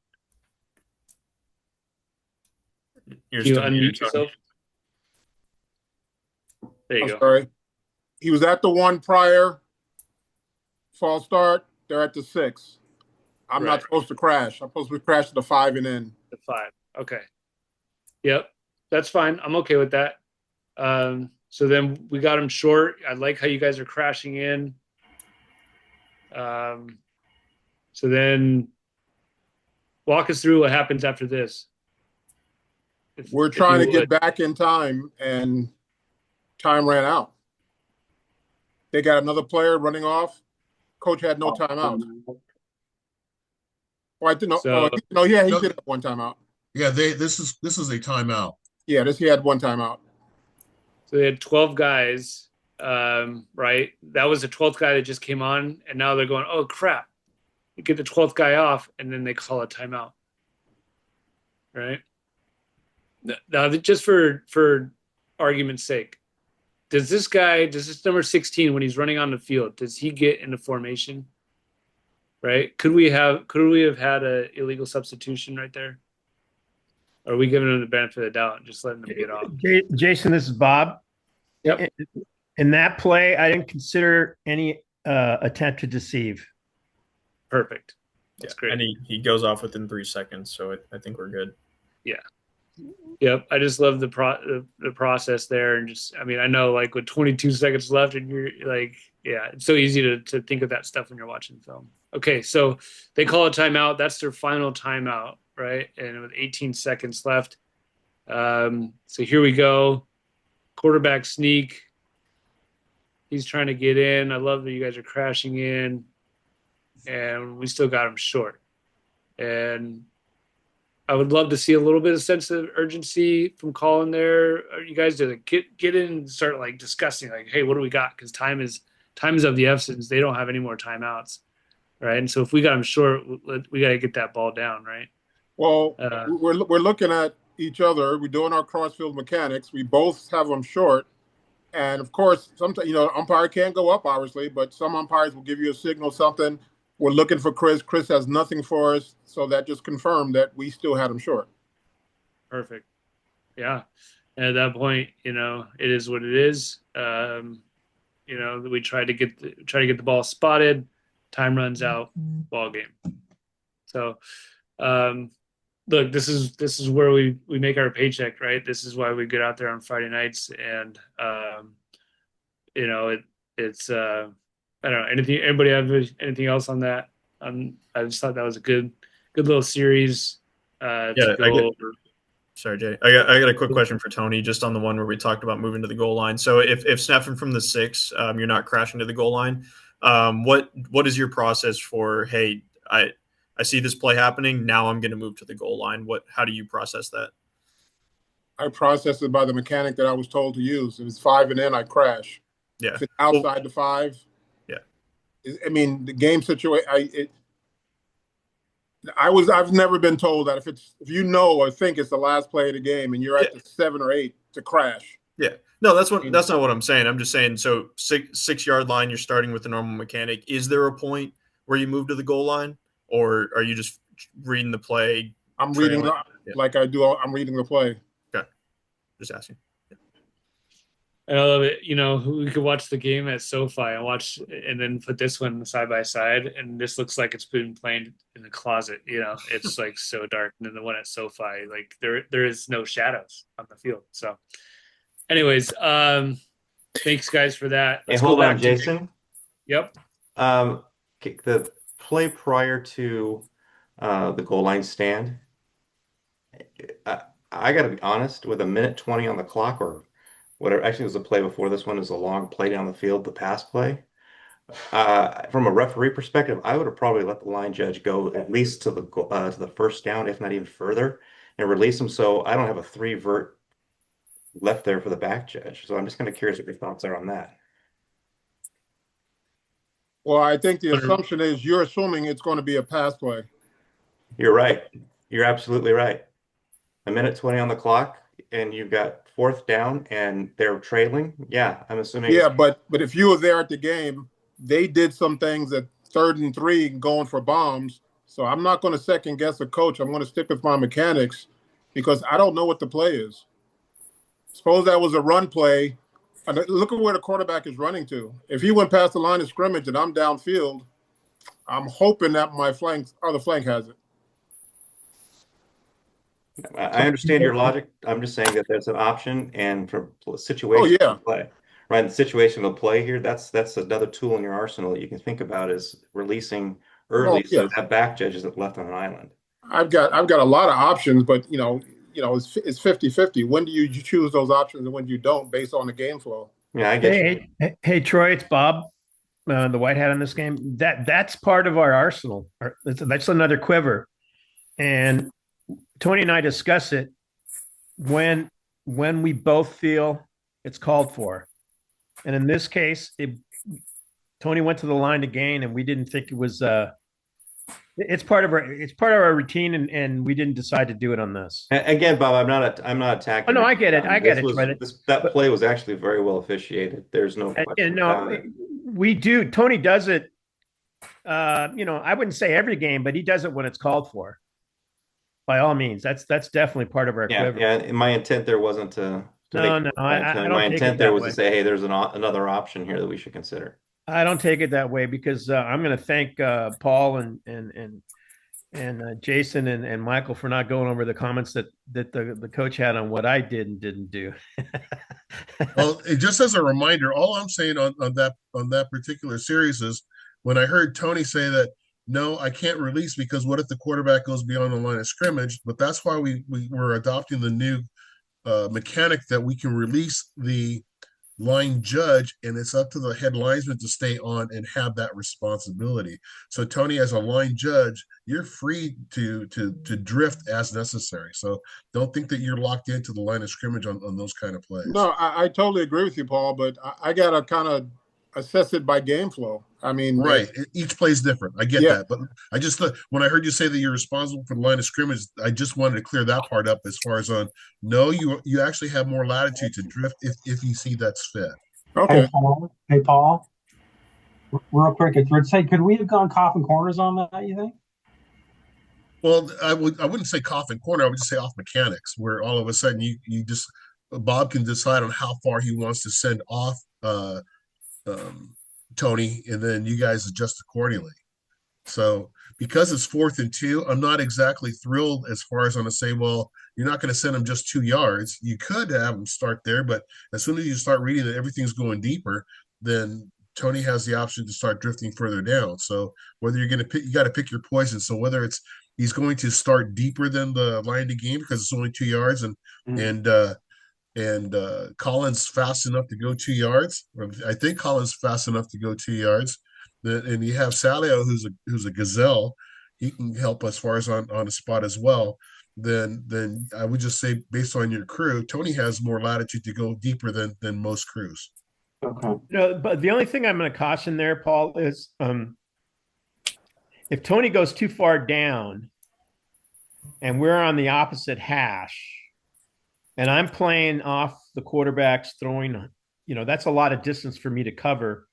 You're Can you still unmute muted, Tony. yourself? There you I'm go. sorry. He was at the one prior false start. They're at the 6. I'm Right. not supposed to crash. I'm supposed to crash to the 5 and in. The 5. Okay. Yep. That's fine. I'm okay with that. So then we got him short. I like how you guys are crashing in. So then walk us through what happens after this. We're trying to get back in time, and time ran out. They got another player running off. Coach had no timeout. Well, I didn't know. So- He did have one timeout. Yeah, this is a timeout. Yeah, he had one timeout. So they had 12 guys, right? That was the 12th guy that just came on, and now they're going, oh, crap. You get the 12th guy off, and then they call a timeout, right? Now, just for argument's sake, does this number 16, when he's running on the field, does he get into formation, right? Could we have had an illegal substitution right there? Or are we giving him the benefit of the doubt and just letting him get off? Jason, this is Bob. Yep. In that play, I didn't consider any attempt to deceive. Perfect. That's great. And he goes off within 3 seconds, so I think we're good. Yeah. Yep. I just love the process there, and just, I mean, I know, like, with 22 seconds left, and you're like, yeah, it's so easy to think of that stuff when you're watching film. Okay, so they call a timeout. That's their final timeout, right? And with 18 seconds left. So here we go. Quarterback sneak. He's trying to get in. I love that you guys are crashing in, and we still got him short. And I would love to see a little bit of sense of urgency from Colin there. You guys to get in and start, like, discussing, like, hey, what do we got? Because time is of the essence. They don't have any more timeouts, right? And so if we got them short, we got to get that ball down, right? Well, we're looking at each other. We're doing our crossfield mechanics. We both have them short. And of course, sometimes, umpire can't go up, obviously, but some umpires will give you a signal, something. We're looking for Chris. Chris has nothing for us. So that just confirmed that we still had him short. Perfect. Yeah. And at that point, it is what it is. We try to get the ball spotted. Time runs out. Ball game. So, look, this is where we make our paycheck, right? This is why we get out there on Friday nights, and it's I don't know. Anybody have anything else on that? I just thought that was a good little series to go over. Sorry, Jay. I got a quick question for Tony, just on the one where we talked about moving to the goal line. So if snapping from the 6, you're not crashing to the goal line, what is your process for, hey, I see this play happening, now I'm going to move to the goal line? How do you process that? I process it by the mechanic that I was told to use. If it's 5 and in, I crash. Yeah. If it's outside the 5. Yeah. I mean, the game situation, I've never been told that if or think it's the last play of the game and you're at the 7 or 8 to crash. Yeah. No, that's not what I'm saying. I'm just saying, so 6-yard line, you're starting with the normal mechanic. Is there a point where you move to the goal line, or are you just reading the play? I'm reading like I do. I'm reading the play. Okay. Just asking. And I love it. We could watch the game at SoFi and then put this one side by side, and this looks like it's been playing in the closet. It's like so dark. And then the one at SoFi, like there is no shadows on the field. So, anyways, thanks guys for that. Hey, hold on, Jason. Yep. The play prior to the goal line stand. I got to be honest, with 1:20 on the clock, or whatever. Actually, it was a play before this one. Is a long play down the field, the pass play. From a referee perspective, I would have probably let the line judge go at least to the first down, if not even further, and release him. So I don't have a 3-vert left there for the back judge. So I'm just kind of curious what your thoughts are on that. Well, I think the assumption is you're assuming it's going to be a pass play. You're right. You're absolutely right. 1:20 on the clock, and you've got 4th down, and they're trailing. Yeah, I'm assuming. Yeah, but if you were there at the game, they did some things at 3rd and 3 going for bombs. So I'm not going to second guess a coach. I'm going to stick with my mechanics because I don't know what the play is. Suppose that was a run play. And look at where the quarterback is running to. If he went past the line of scrimmage and I'm downfield, I'm hoping that my other flank has it. I understand your logic. I'm just saying that there's an option, and for situational play, right? The situational play here, that's another tool in your arsenal that you can think about, is releasing early so that back judge isn't left on an island. I've got a lot of options, but it's 50-50. When do you choose those options and when you don't, based on the game flow? Yeah, I get Hey, Troy, it's Bob, the white hat on this game. That's part of our arsenal. That's another quiver, and Tony and I discuss it when we both feel it's called for. And in this case, Tony went to the line to gain, and we didn't think it was. It's part of our routine, and we didn't decide to do it on this. Again, Bob, I'm not attacking. Oh no, I get it. That play was actually very well officiated. There's no question. No, we do. Tony does it. I wouldn't say every game, but he does it when it's called for. By all means, that's definitely part of our quiver. Yeah. And my intent there wasn't to I don't my intent there was to say, hey, there's another option here that we should consider. I don't take it that way, because I'm going to thank Paul and Jason and Michael for not going over the comments that the coach had on what I did and didn't do. Well, just as a reminder, all I'm saying on that particular series is, when I heard Tony say that, no, I can't release because what if the quarterback goes beyond the line of scrimmage? But that's why we're adopting the new mechanic that we can release the line judge, and it's up to the head linesman to stay on and have that responsibility. So Tony, as a line judge, you're free to drift as necessary. So don't think that you're locked into the line of scrimmage on those kind of plays. No, I totally agree with you, Paul, but I got assess it by game flow. I mean, Right. Each play is different. I get yeah, that. But I just thought when I heard you say that you're responsible for the line of scrimmage, I just wanted to clear that part up as far as on no, you actually have more latitude to drift if you see that's fit. okay. Hey, Paul. Real quick, if you'd say, could we have gone coffin corners on that? You think? Well, I wouldn't say coffin corner. I would just say off mechanics, where all of a sudden you just Bob can decide on how far he wants to send off um, Tony, and then you guys adjust accordingly. So because it's 4th and 2, I'm not exactly thrilled as far as I'm going to say, well, you're not going to send him just 2 yards. You could have him start there, but as soon as you start reading that everything's going deeper, then Tony has the option to start drifting further down. So whether you're going to pick, you got to pick your poison. So whether it's he's going to start deeper than the line of the game because it's only 2 yards, and Collins fast enough to go 2 yards. I think Collins fast enough to go 2 yards. And you have Salio, who's a gazelle. He can help as far as on a spot as well. Then I would just say, based on your crew, Tony has more latitude to go deeper than most crews. Okay. No, but the only thing I'm going to caution there, Paul, is if Tony goes too far down and we're on the opposite hash and I'm playing off the quarterbacks throwing, that's a lot of distance for me to cover.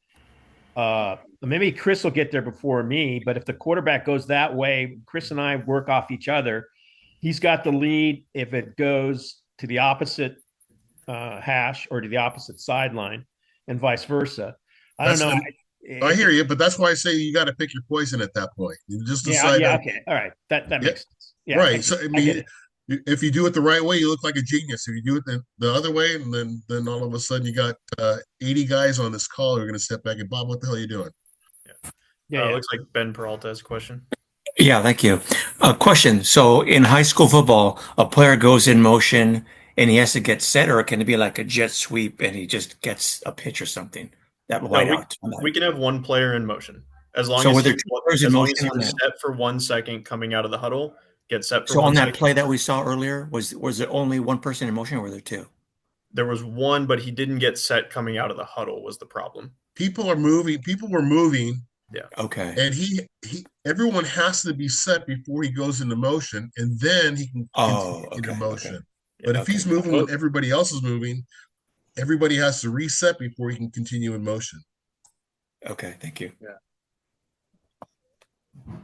Maybe Chris will get there before me, but if the quarterback goes that way, Chris and I work off each other. He's got the lead if it goes to the opposite hash or to the opposite sideline, and vice versa. I don't know. I hear you, but that's why I say you got to pick your poison at that point. You just decide. Yeah. Okay. All right. That makes sense. Yeah. Right. So I mean, if you do it the right way, you look like a genius. If you do it the other way, and then all of a sudden you got 80 guys on this call who are going to step back and Bob, what the hell are you doing? Yeah. Looks like Ben Peralta has a question. Yeah, thank you. Question. So in high school football, a player goes in motion and he has to get set, or can it be like a jet sweep and he just gets a pitch or something? That white out. We can have one player in motion as long So as were there he's, two players in as long motion as he on was that? set for 1 second coming out of the huddle, get set for So 1 on that second. play that we saw earlier, was there only one person in motion, or were there two? There was one, but he didn't get set coming out of the huddle was the problem. People are moving. People were moving. Yeah. Okay. And everyone has to be set before he goes into motion, and then he can continue into motion. Okay. But if he's moving when everybody else is moving, everybody has to reset before he can continue in motion. Okay, thank you. Yeah.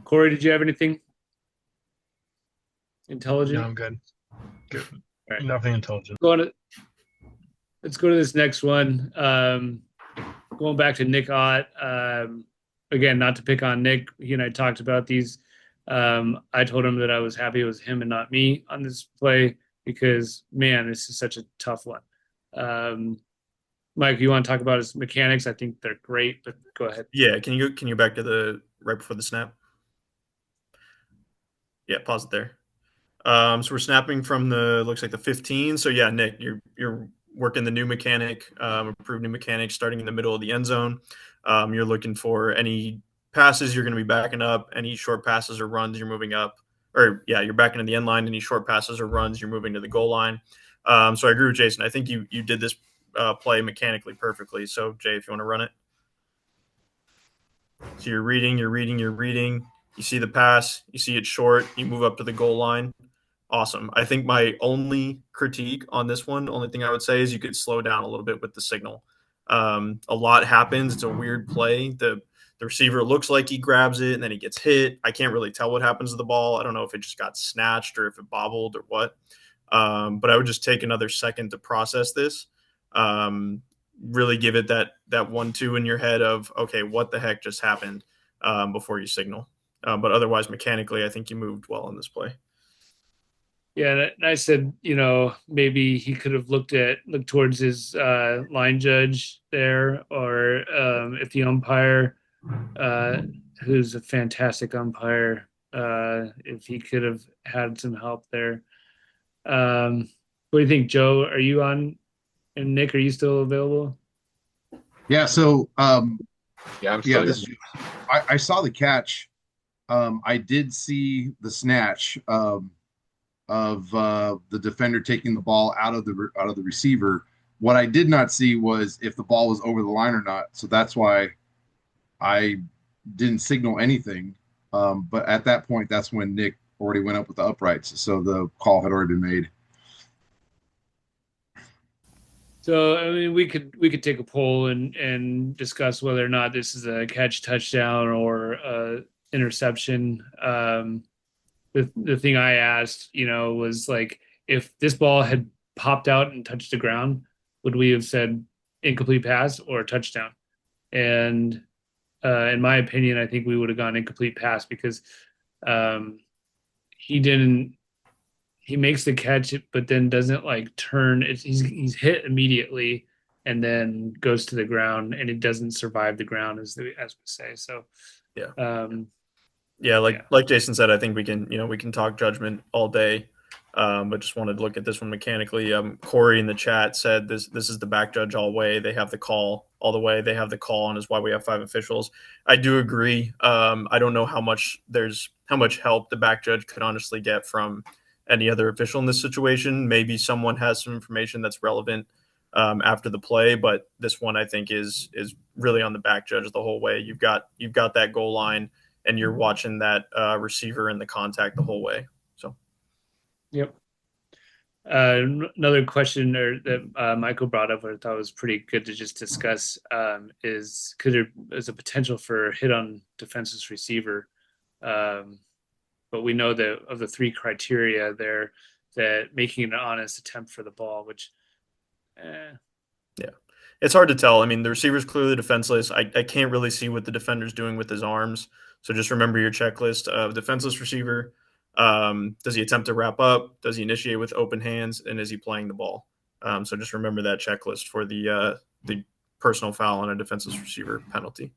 Corey, did you have anything intelligent? No, I'm good. Good. All right. Nothing intelligent. Let's go to this next one. Going back to Nick Ott. Again, not to pick on Nick. He and I talked about these. I told him that I was happy it was him and not me on this play because, man, this is such a tough one. Mike, you want to talk about his mechanics? I think they're great, but go ahead. Yeah, can you go back to the right before the snap? Yeah, pause it there. So we're snapping from looks like the 15. So yeah, Nick, you're working the new mechanic, approved new mechanic, starting in the middle of the end zone. You're looking for any passes you're going to be backing up, any short passes or runs you're moving up, or yeah, you're backing to the end line. Any short passes or runs you're moving to the goal line. So I agree with Jason. I think you did this play mechanically perfectly. So Jay, if you want to run it. So you're reading. You see the pass, you see it short, you move up to the goal line. Awesome. I think my only critique on this one, only thing I would say is you could slow down a little bit with the signal. A lot happens. It's a weird play. The receiver looks like he grabs it and then he gets hit. I can't really tell what happens to the ball. I don't know if it just got snatched or if it bobbled or what. But I would just take another second to process this. Really give it that 1-2 in your head of, okay, what the heck just happened before you signal. But otherwise, mechanically, I think you moved well in this play. Yeah, and I said, maybe he could have looked towards his line judge there, or if the umpire, who's a fantastic umpire, if he could have had some help there. What do you think, Joe? Are you on? And Nick, are you still available? Yeah. So, yeah, I'm still here. I saw the catch. I did see the snatch of the defender taking the ball out of the receiver, What I did not see was if the ball was over the line or not. So that's why I didn't signal anything. But at that point, that's when Nick already went up with the uprights. So the call had already been made. So I mean, we could take a poll and discuss whether or not this is a catch, touchdown, or interception. The thing I asked, was like, if this ball had popped out and touched the ground, would we have said incomplete pass or touchdown? And in my opinion, I think we would have gone incomplete pass because he didn't. He makes the catch, but then doesn't like turn. He's hit immediately and then goes to the ground, and it doesn't survive the ground, as we say. So, Yeah. Yeah. Like Jason said, I think we can talk judgment all day, but just wanted to look at this one mechanically. Corey in the chat said this is the back judge all way. They have the call all the way. They have the call, and is why we have 5 officials. I do agree. I don't know how much help the back judge could honestly get from any other official in this situation. Maybe someone has some information that's relevant after the play, but this one I think is really on the back judge the whole way. You've got that goal line, and you're watching that receiver in the contact the whole way. So, Yep. Another question that Michael brought up, I thought was pretty good to just discuss, is is a potential for hit on defenseless receiver. But we know that of the 3 criteria there, that making an honest attempt for the ball, which, yeah, it's hard to tell. I mean, the receiver's clearly defenseless. I can't really see what the defender's doing with his arms. So just remember your checklist of defenseless receiver. Does he attempt to wrap up? Does he initiate with open hands? And is he playing the ball? So just remember that checklist for the personal foul and a defenseless receiver penalty.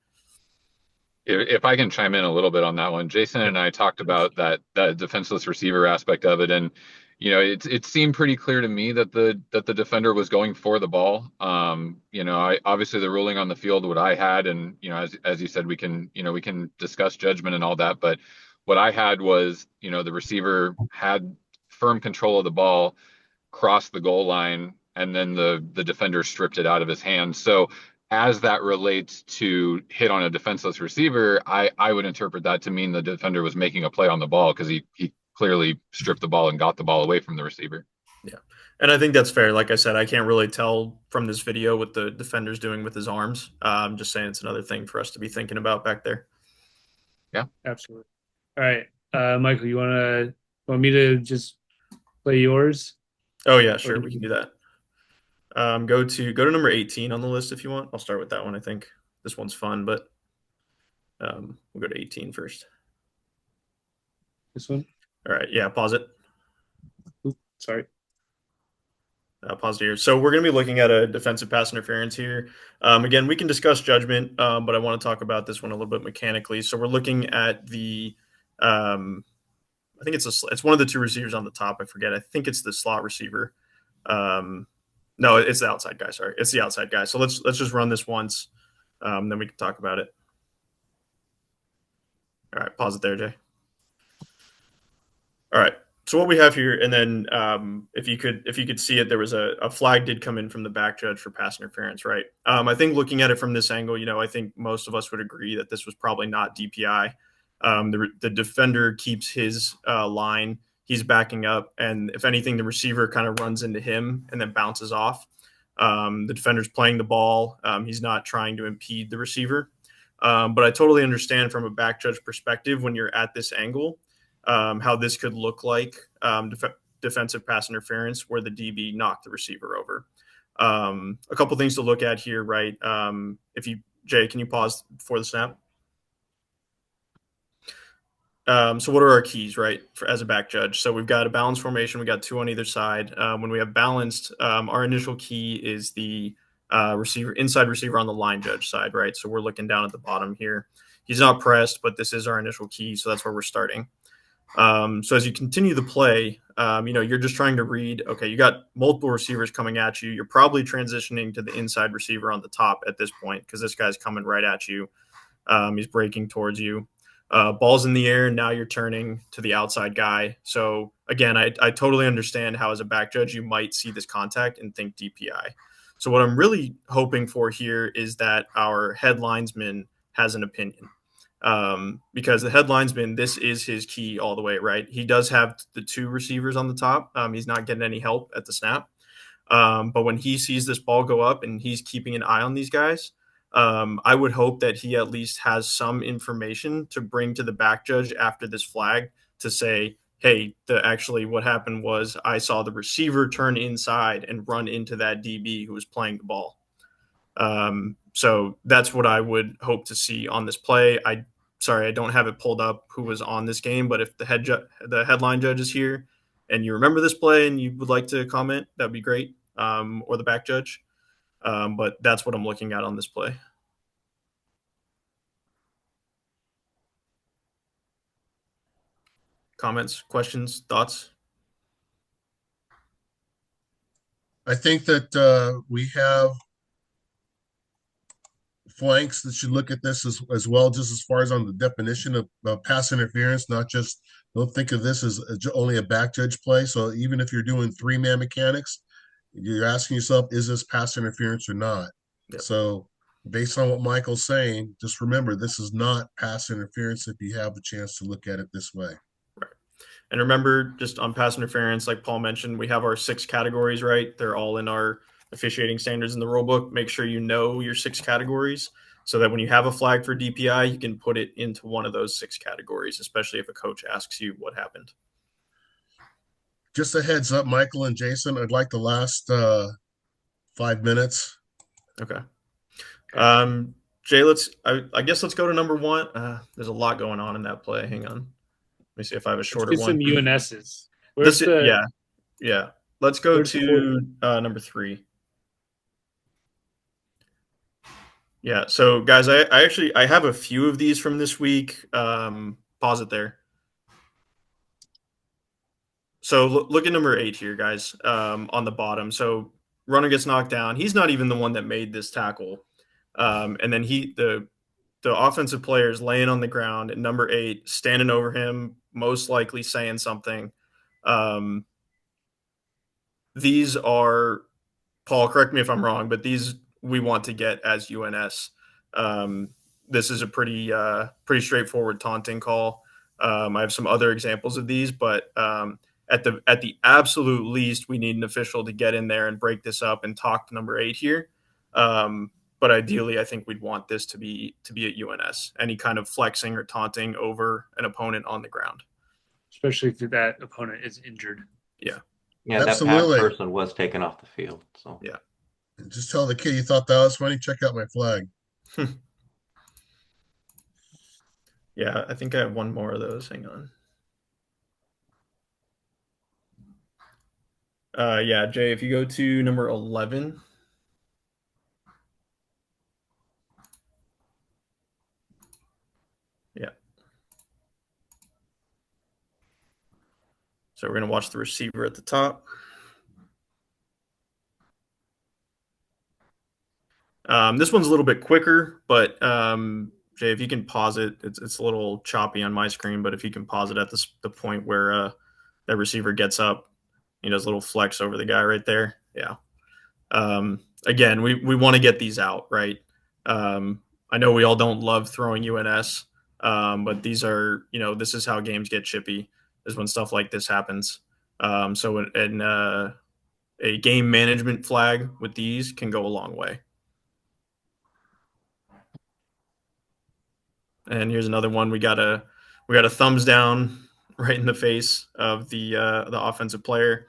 If I can chime in a little bit on that one, Jason and I talked about that defenseless receiver aspect of it, and it seemed pretty clear to me that the defender was going for the ball. I obviously the ruling on the field, what I had, and as you said, we can discuss judgment and all that, but what I had was the receiver had firm control of the ball, crossed the goal line, and then the defender stripped it out of his hand. So as that relates to hit on a defenseless receiver, I would interpret that to mean the defender was making a play on the ball because he clearly stripped the ball and got the ball away from the receiver. Yeah. And I think that's fair. Like I said, I can't really tell from this video what the defender's doing with his arms. I'm just saying it's another thing for us to be thinking about back there. Yeah, absolutely. All right. Michael, you want me to just play yours? Oh yeah, sure. We can do that. Go to number 18 on the list if you want. I'll start with that one. I think this one's fun, but we'll go to 18 first. This one? All right. Yeah. Pause it. Oops, sorry. Pause here. So we're going to be looking at a defensive pass interference here. Again, we can discuss judgment, but I want to talk about this one a little bit mechanically. So we're looking at the, I think it's one of the 2 receivers on the top. I forget. I think it's the slot receiver. No, it's the outside guy. Sorry, it's the outside guy. So let's just run this once, then we can talk about it. All right, pause it there, Jay. All right. So what we have here, and then if you could see it, there was a flag did come in from the back judge for pass interference, right? I think looking at it from this angle, I think most of us would agree that this was probably not DPI. The defender keeps his line. He's backing up, and if anything, the receiver kind of runs into him and then bounces off. The defender's playing the ball. He's not trying to impede the receiver. But I totally understand from a back judge perspective when you're at this angle, how this could look like defensive pass interference where the DB knocked the receiver over. A couple things to look at here, right? Jay, can you pause before the snap? So what are our keys, right, as a back judge? So we've got a balanced formation. We got 2 on either side. When we have balanced, our initial key is the inside receiver on the line judge side, right? So we're looking down at the bottom here. He's not pressed, but this is our initial key, so that's where we're starting. So as you continue the play, you're just trying to read, okay, you got multiple receivers coming at you. You're probably transitioning to the inside receiver on the top at this point because this guy's coming right at you. He's breaking towards you. Ball's in the air, and now you're turning to the outside guy. So again, I totally understand how as a back judge you might see this contact and think DPI. So what I'm really hoping for here is that our head linesman has an opinion. Because the head linesman, this is his key all the way, right? He does have the two receivers on the top. He's not getting any help at the snap. But when he sees this ball go up and he's keeping an eye on these guys, I would hope that he at least has some information to bring to the back judge after this flag to say, hey, actually what happened was I saw the receiver turn inside and run into that DB who was playing the ball. So that's what I would hope to see on this play. Sorry, I don't have it pulled up who was on this game, but if the headline judge is here and you remember this play and you would like to comment, that'd be great. Or the back judge. But that's what I'm looking at on this play. Comments, questions, thoughts? I think that we have flanks that should look at this as well, just as far as on the definition of pass interference, not just don't think of this as only a back judge play. So even if you're doing 3-man mechanics, you're asking yourself, is this pass interference or not? Yep. So based on what Michael's saying, just remember, this is not pass interference if you have the chance to look at it this way. Right. And remember, just on pass interference, like Paul mentioned, we have our 6 categories, right? They're all in our officiating standards in the rule book. Make sure you know your 6 categories so that when you have a flag for DPI, you can put it into one of those 6 categories, especially if a coach asks you what happened. Just a heads up, Michael and Jason, I'd like the last 5 minutes. Okay. Jay, I guess let's go to number 1. There's a lot going on in that play. Hang on. Let me see if I have a shorter one. Some UNSs. Yeah. Let's go to number 3. Yeah. So guys, I have a few of these from this week. Pause it there. So look at number 8 here, guys, on the bottom. So runner gets knocked down. He's not even the one that made this tackle. And then the offensive player is laying on the ground at number 8, standing over him, most likely saying something. These are, Paul, correct me if I'm wrong, but these we want to get as UNS. This is a pretty straightforward taunting call. I have some other examples of these, but at the absolute least, we need an official to get in there and break this up and talk to number 8 here. But ideally, I think we'd want this to be at UNS. Any kind of flexing or taunting over an opponent on the ground, especially if that opponent is injured. Yeah. Yeah, absolutely. That person was taken off the field. So yeah. Just tell the kid you thought that was funny. Check out my flag. Yeah, I think I have one more of those. Hang on. Yeah, Jay, if you go to number 11. Yeah. So we're going to watch the receiver at the top. This one's a little bit quicker, but Jay, if you can pause it, it's a little choppy on my screen, but if you can pause it at the point where that receiver gets up, he does a little flex over the guy right there. Yeah. Again, we want to get these out, right? I know we all don't love throwing UNS, but these are, this is how games get chippy, is when stuff like this happens. So a game management flag with these can go a long way. And here's another one. We got a thumbs down right in the face of the offensive player.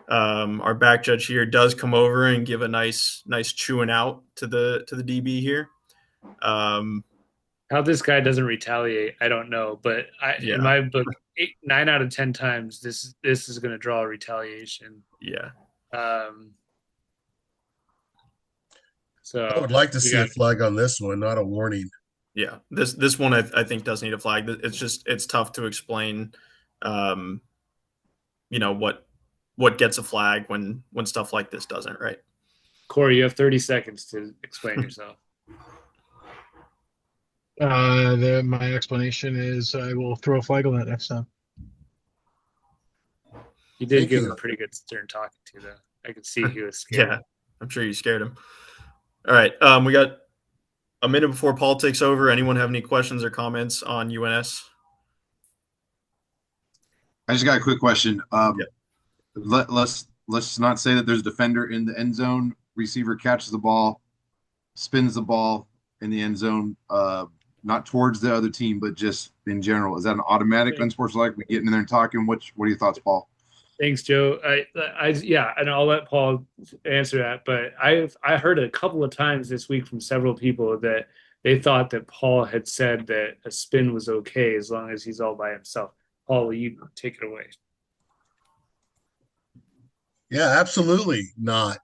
Our back judge here does come over and give a nice chewing out to the DB here. How this guy doesn't retaliate, I don't know, but in my book, 9 out of 10 times this is going to draw a retaliation. Yeah. So I would like to see a flag on this one, not a warning. Yeah, this one I think does need a flag. It's tough to explain, what gets a flag when stuff like this doesn't, right? Corey, you have 30 seconds to explain yourself. My explanation is I will throw a flag on that next time. You did give him a pretty good stern talking to, though. I could see he was scared. Yeah, I'm sure you scared him. All right. We got a minute before Paul takes over. Anyone have any questions or comments on UNS? I just got a quick question. Yeah. Let's not say that there's a defender in the end zone. Receiver catches the ball, spins the ball in the end zone, not towards the other team, but just in general. Is that an automatic unsportsmanlike? We getting in there and talking. What are your thoughts, Paul? Thanks, Joe. Yeah, and I'll let Paul answer that. But I heard a couple of times this week from several people that they thought that Paul had said that a spin was okay as long as he's all by himself. Paul, will you take it away? Yeah, absolutely not.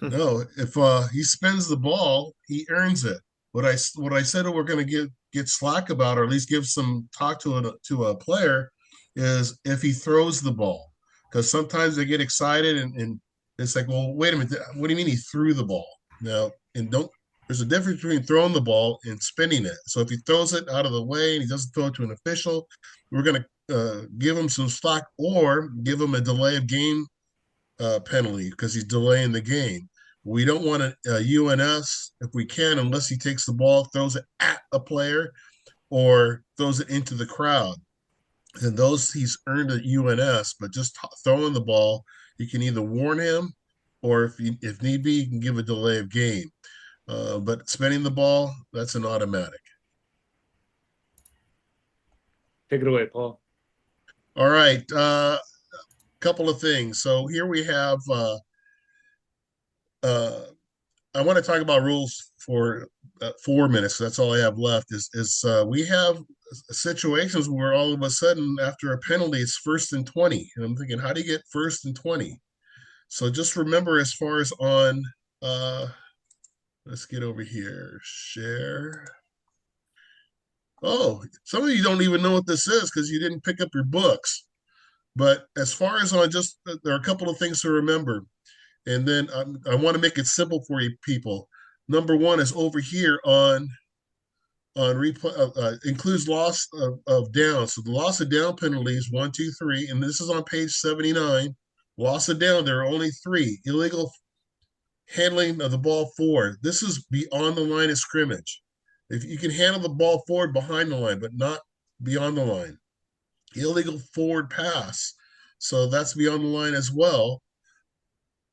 No, if he spins the ball, he earns it. What I said we're going to get slack about, or at least give some talk to a player, is if he throws the ball, because sometimes they get excited and it's like, well, wait a minute, what do you mean he threw the ball? Now, and don't. There's a difference between throwing the ball and spinning it. So if he throws it out of the way and he doesn't throw it to an official, we're going to give him some slack or give him a delay of game penalty because he's delaying the game. We don't want a UNS if we can, unless he takes the ball, throws it at a player, or throws it into the crowd. And those he's earned a UNS, but just throwing the ball, you can either warn him, or if need be, you can give a delay of game. But spinning the ball, that's an automatic. Take it away, Paul. All right. Couple of things. So here we have I want to talk about rules for 4 minutes. That's all I have left. We have situations where all of a sudden after a penalty it's 1st and 20, and I'm thinking, how do you get 1st and 20? So just remember, as far as on, let's get over here, share. Oh, some of you don't even know what this is because you didn't pick up your books. But as far as on, just there are a couple of things to remember. And then I want to make it simple for you people. Number one is over here on replay, includes loss of down. So the loss of down penalties, 1, 2, 3, and this is on page 79. Loss of down, there are only 3. Illegal handling of the ball forward. This is beyond the line of scrimmage. If you can handle the ball forward behind the line, but not beyond the line. Illegal forward pass. So that's beyond the line as well.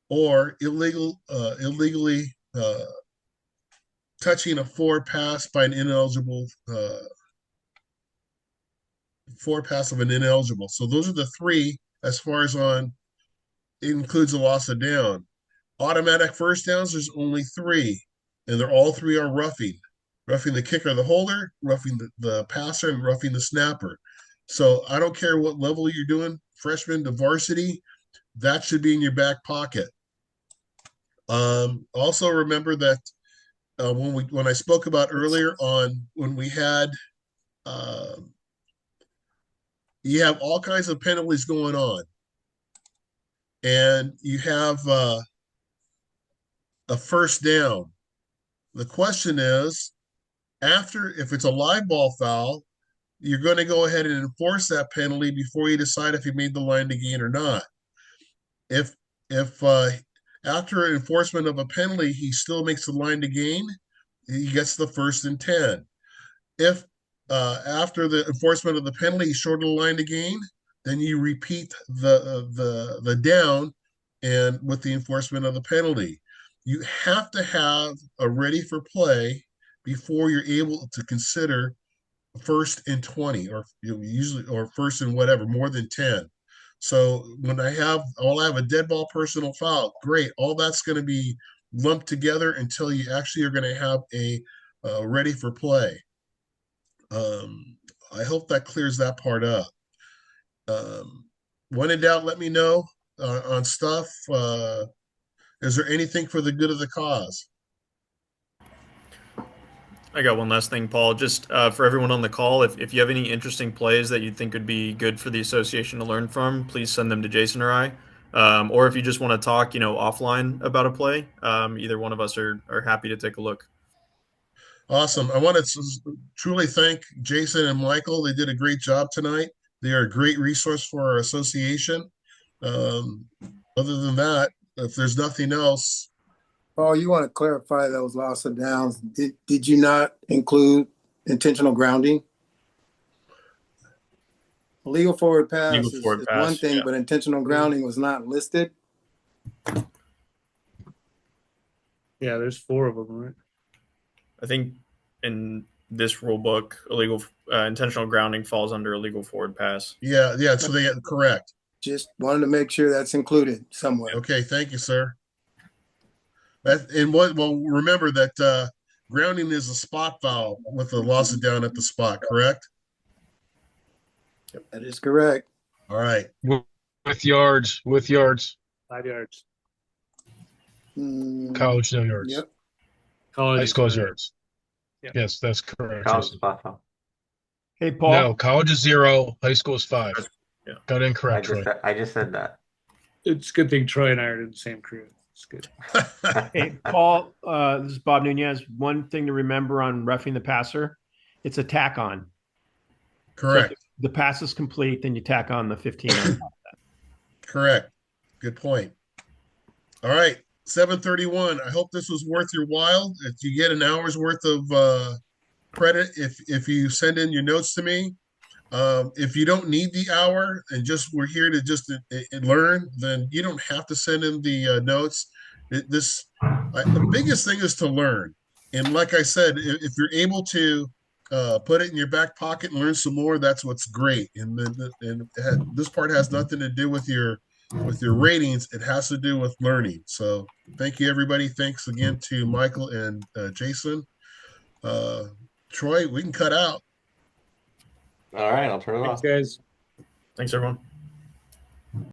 Or illegally touching a forward pass by an ineligible forward pass of an ineligible. So those are the 3 as far as on it includes a loss of down. Automatic first downs, there's only 3, and they're all 3 are roughing. Roughing the kicker, the holder, roughing the passer, and roughing the snapper. So I don't care what level you're doing, freshman to varsity, that should be in your back pocket. Also remember that when I spoke about earlier on when we had you have all kinds of penalties going on, and you have a first down. The question is, if it's a live ball foul, you're going to go ahead and enforce that penalty before you decide if you made the line to gain or not. If after enforcement of a penalty, he still makes the line to gain, he gets the 1st and 10. If after the enforcement of the penalty, he's short of the line to gain, then you repeat the down and with the enforcement of the penalty. You have to have a ready for play before you're able to consider 1st and 20, or usually, or 1st and whatever, more than 10. So when I'll have a dead ball personal foul, great. All that's going to be lumped together until you actually are going to have a ready for play. I hope that clears that part up. When in doubt, let me know on stuff. Is there anything for the good of the cause? I got one last thing, Paul. Just for everyone on the call, if you have any interesting plays that you think would be good for the association to learn from, please send them to Jason or I. Or if you just want to talk, offline about a play, either one of us are happy to take a look. Awesome. I want to truly thank Jason and Michael. They did a great job tonight. They are a great resource for our association. Other than that, if there's nothing else, Paul, you want to clarify those loss of downs. Did you not include intentional grounding? Legal forward pass Legal is forward pass, one thing, yeah. but intentional grounding was not listed. Yeah, there's 4 of them, right? I think in this rule book, illegal intentional grounding falls under illegal forward pass. Yeah, so they correct. Just wanted to make sure that's included somewhere. Okay, thank you, sir. Remember that grounding is a spot foul with a loss of down at the spot, correct? That is correct. All right. With yards. 5 yards. College, no yards. Yep. College High is school is 5 yards. Yeah. Yes, that's correct. College Jason. spot foul. Hey, Paul. No, college is 0. High school is 5. Yeah. Got incorrect, Troy. I just said that. It's a good thing Troy and I are in the same crew. It's good. Hey, Paul, this is Bob Nunez. One thing to remember on roughing the passer, it's a tack on. Correct. So if the pass is complete, then you tack on the 15 on top of that. Correct. Good point. All right. 7:31. I hope this was worth your while. If you get an hour's worth of credit, if you send in your notes to me, if you don't need the hour and we're here to just learn, then you don't have to send in the notes. The biggest thing is to learn, and like I said, if you're able to put it in your back pocket and learn some more, that's what's great. And this part has nothing to do with your ratings. It has to do with learning. So thank you, everybody. Thanks again to Michael and Jason. Troy, we can cut out. All right, I'll turn it Thanks, off. guys. Thanks, everyone.